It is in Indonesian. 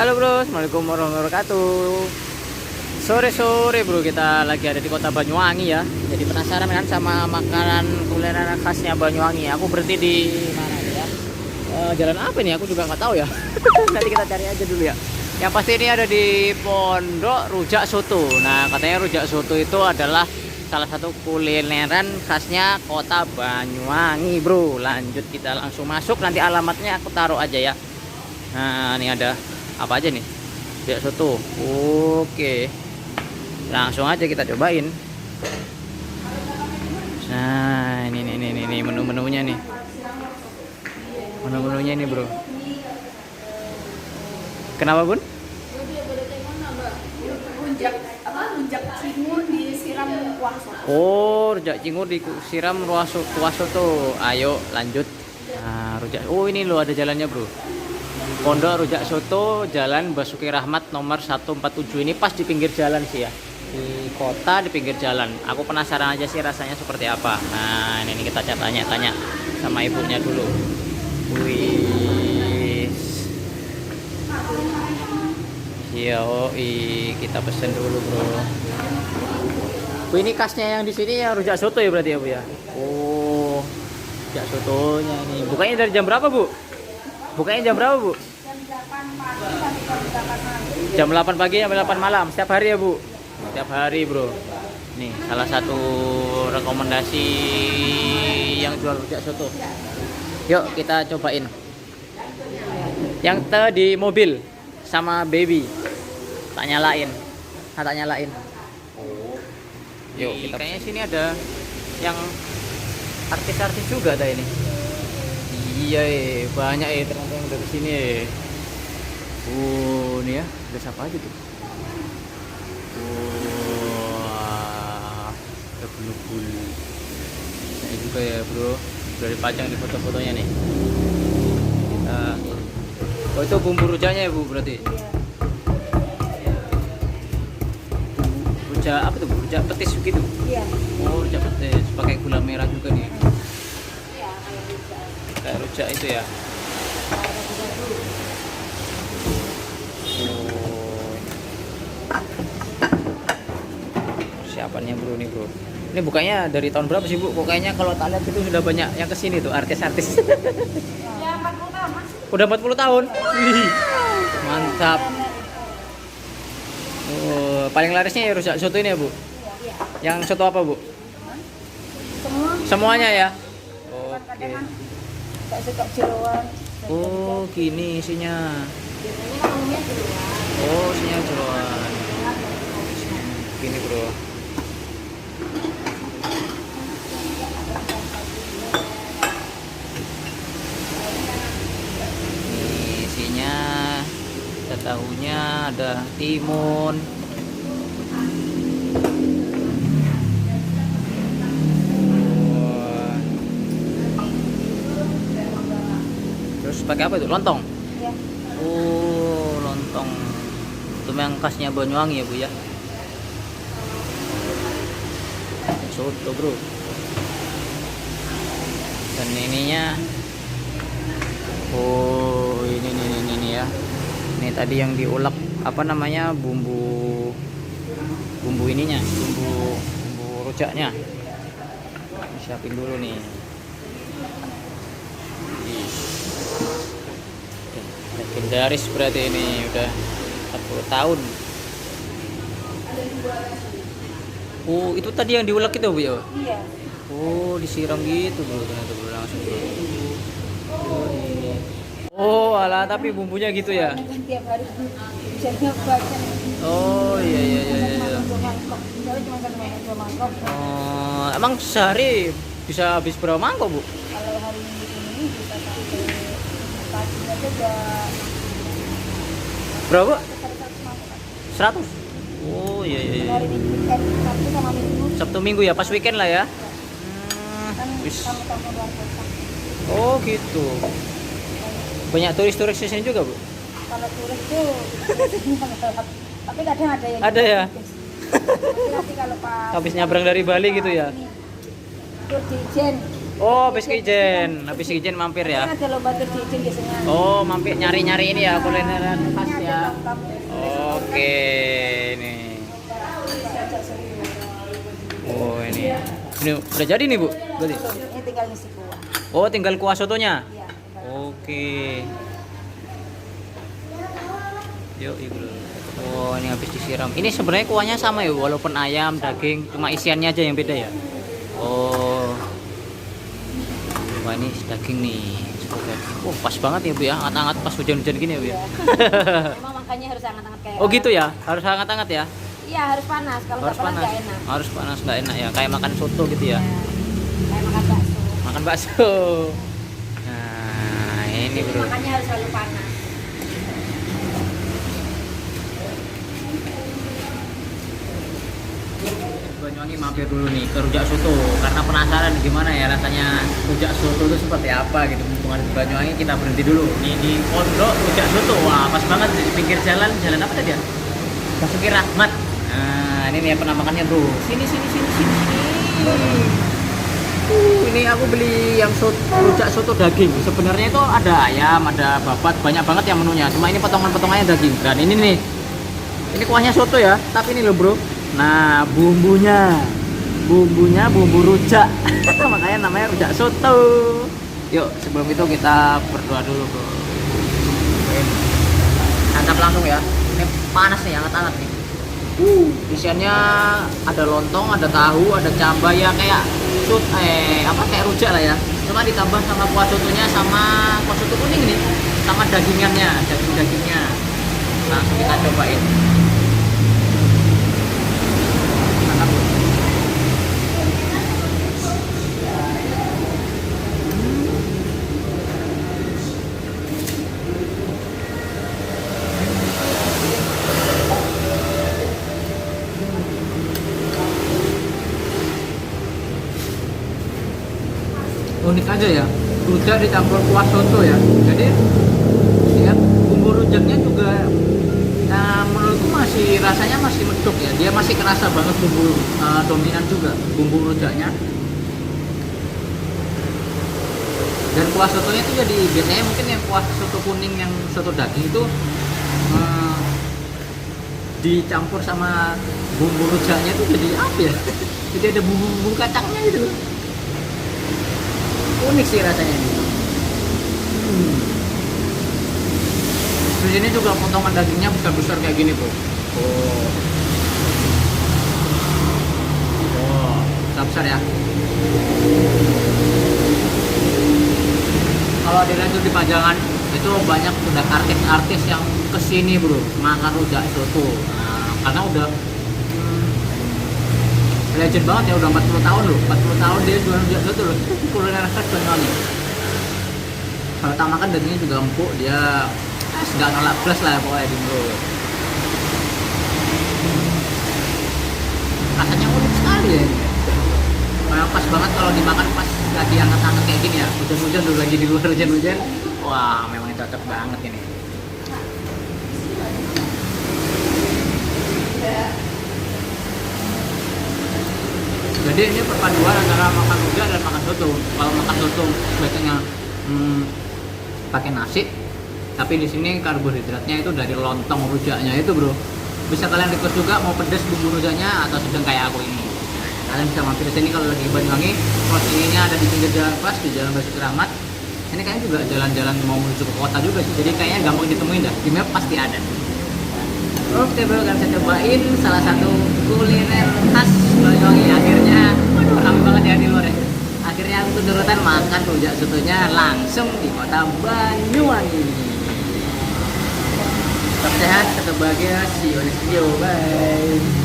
Halo bro, assalamualaikum warahmatullahi wabarakatuh. Sore-sore bro, kita lagi ada di kota Banyuwangi ya. Jadi penasaran kan sama makanan kuliner khasnya Banyuwangi. Aku berhenti di mana nih ya? Jalan apa nih? Aku juga nggak tahu ya. Nanti kita cari aja dulu ya. Yang pasti ini ada di Pondok Rujak Soto. Nah, katanya rujak soto itu adalah salah satu kulineran khasnya kota Banyuwangi bro. Lanjut kita langsung masuk. Nanti alamatnya aku taruh aja ya. Nah, ini ada apa aja nih? Rujak soto. Oke. Langsung aja kita cobain. Nah, ini menu-menunya nih. Menu-menunya nih, Bro. Kenapa, Bun? Rujak cingur disiram kuah soto. Oh, rujak cingur disiram kuah soto. Ayo lanjut. Nah, rujak. Oh, ini loh ada jalannya, Bro. Pondok Rujak Soto, Jalan Basuki Rahmat nomor 147. Ini pas di pinggir jalan sih ya. Di kota, di pinggir jalan. Aku penasaran aja sih rasanya seperti apa. Nah, ini kita tanya-tanya sama ibunya dulu. Wih. Kita pesen dulu, Bro. Bu, ini khasnya yang di sini ya rujak soto ya berarti ya, Bu ya? Oh, rujak sotonya nih. Bukanya dari jam berapa, Bu? Bukanya jam berapa, Bu? Jam 8 pagi sampai 8 malam. Setiap hari ya, Bu? Setiap hari, Bro. Nih, salah satu rekomendasi yang jual rujak soto. Yuk, kita cobain. Yang di mobil sama baby. Tak nyalain. Tak nyalain. Yuk, kita kayaknya sini ada yang artis-artis juga ada ini. Iya, banyak ternyata yang dari sini. Nih ya, ada siapa aja tuh? Wah, ada bulu-bulu. Ini juga ya, Bro. Sudah dipajang di foto-fotonya nih. Oh, itu bumbu rujaknya ya, Bu, berarti? Iya. Rujak apa tuh, Bu? Rujak petis gitu? Iya. Oh, rujak petis. Pakai gula merah juga nih. Iya, Kayak rujak itu ya. Persiapannya Bro nih, Bro. Ini bukanya dari tahun berapa sih, Bu? Kok kayaknya kalau tak lihat itu sudah banyak yang kesini tuh, artis-artis. Ya 40 tahun, Mas. Udah 40 tahun. Wih, mantap. Oh, paling larisnya ya rujak soto ini ya, Bu? Iya. Yang soto apa, Bu? Semua Semuanya ya? kadang-kadang Oke. tak suka jeroan. Oh, gini isinya. Biasanya kan umumnya jeroan. Oh, isinya jeroan. Gini, Bro. Ini isinya ada tahunya, ada timun. Wah. Terus pakai apa itu? Lontong. Iya. Oh, lontong. Itu yang khasnya Banyuwangi ya, Bu ya. Soto, Bro. Dan ininya ini ya. Ini tadi yang diulek apa namanya? Bumbu ininya, bumbu rujaknya. Siapin dulu nih. Legendaris berarti ini udah 40 tahun. Oh, itu tadi yang diulek itu, Bu ya? Iya. Oh, disiram gitu, Bro. Ternyata, Bro, langsung, Bro. Oh, ini. Oh, alah, tapi bumbunya gitu ya? Kan tiap hari bisa nyoba kan. Oh, iya. Untuk mangkok. Misalnya cuma satu mangkok, 2 mangkok. Oh, emang sehari bisa habis berapa mangkok, Bu? Kalau hari ini bisa sampai pagi aja udah Berapa, Bu? 100 mangkok. 100? Oh, iya. Hari ini Sabtu sama Minggu Sabtu Minggu ya, pas weekend lah ya? kan Wis. tamu-tamu luar kota. Oh, gitu. Banyak turis-turis di sini juga, Bu? Kalau turis tuh tapi kadang ada yang Ada ya? Tapi nanti kalau pas Habis nyabrang dari Bali gitu ya? tur di Ijen Oh, habis Ijen mampir ya. Kan ada lomba tur di Ijen biasanya. Oh, mampir nyari-nyari ini ya kulineran khas Ini ada ya. lomba. Oke, nih. Oh, ini. Ini udah jadi nih, Bu. Berarti. Ini tinggal ngisi kuah. Oh, tinggal kuah sotonya. Iya. Oke. Yuk, ibu. Oh, ini habis disiram. Ini sebenarnya kuahnya sama ya, walaupun ayam, daging, cuma isiannya aja yang beda ya. Oh. Wah, ini daging nih. Oh, pas banget ya, Bu ya. Hangat-hangat pas hujan-hujan gini ya, Bu ya. Emang makanya harus hangat-hangat kayak. Oh, gitu ya. Harus hangat-hangat ya. Iya, harus panas. Kalau nggak Harus panas panas. nggak enak. Harus panas nggak enak ya. Kayak makan soto gitu ya. Iya. Kayak makan bakso. Makan bakso. Nah, ini, Bro. Makanya harus selalu panas. Banyuwangi mampir dulu nih ke rujak soto karena penasaran gimana ya rasanya rujak soto itu seperti apa gitu. Mumpung ada di Banyuwangi kita berhenti dulu nih di Pondok Rujak Soto. Wah, pas banget di pinggir jalan apa tadi ya? Basuki Rahmat. Nah, ini nih penampakannya, Bro. Sini. Ini aku beli yang rujak soto daging. Sebenarnya itu ada ayam, ada babat, banyak banget yang menunya. Cuma ini potongan-potongannya daging. Dan ini nih. Ini kuahnya soto ya, tapi ini loh, Bro. Nah, bumbunya bumbu rujak. Makanya namanya rujak soto. Yuk, sebelum itu kita berdoa dulu, Bro. Santap langsung ya. Ini panas nih, hangat-hangat nih. Isiannya ada lontong, ada tahu, ada cabai ya kayak kayak rujak lah ya. Cuma ditambah sama kuah sotonya sama kuah soto kuning nih, sama dagingnya. Langsung kita cobain. Mantap. Unik aja ya, rujak dicampur kuah soto ya. Jadi lihat bumbu rujaknya juga menurutku masih rasanya masih medok ya. Dia masih kerasa banget bumbu dominan juga bumbu rujaknya. Dan kuah sotonya itu jadi biasanya mungkin yang kuah soto kuning yang soto daging itu dicampur sama bumbu rujaknya itu jadi apa ya? Jadi ada bumbu kacangnya gitu loh. Unik sih rasanya ini. Di sini juga potongan dagingnya besar-besar kayak gini, Bu. Oh, besar ya. Kalau dilanjut di Pajangan itu banyak udah artis-artis yang kesini, Bro, makan rujak soto. Nah, karena udah legend banget ya, udah 40 tahun loh. 40 tahun dia jualan rujak soto loh. Kuliner khas Banyuwangi. Kalau tak makan dagingnya juga empuk, dia nggak nolak plus lah pokoknya di Bro. Rasanya unik sekali ya ini. Memang pas banget kalau dimakan pas lagi hangat-hangat kayak gini ya. Hujan-hujan dulu lagi di luar hujan-hujan. Wah, memang cocok banget ini. Jadi ini perpaduan antara makan rujak dan makan soto. Kalau makan soto biasanya pakai nasi, tapi di sini karbohidratnya itu dari lontong rujaknya itu, Bro. Bisa kalian request juga mau pedas bumbu rujaknya atau sedang kayak aku ini. Kalian bisa mampir ke sini kalau lagi Banyuwangi. Posisinya ada di pinggir jalan pas di Jalan Basuki Rahmat. Ini kayaknya juga jalan-jalan mau menuju ke kota juga sih. Jadi kayaknya gampang ditemuin dah. Di map pasti ada. Oke, Bro, kan saya cobain salah satu kuliner khas Banyuwangi. Akhirnya, waduh, ramai banget ya di luar ya. Akhirnya aku turutan makan rujak sotonya langsung di kota Banyuwangi. Tetap sehat, tetap bahagia. See you next video. Bye.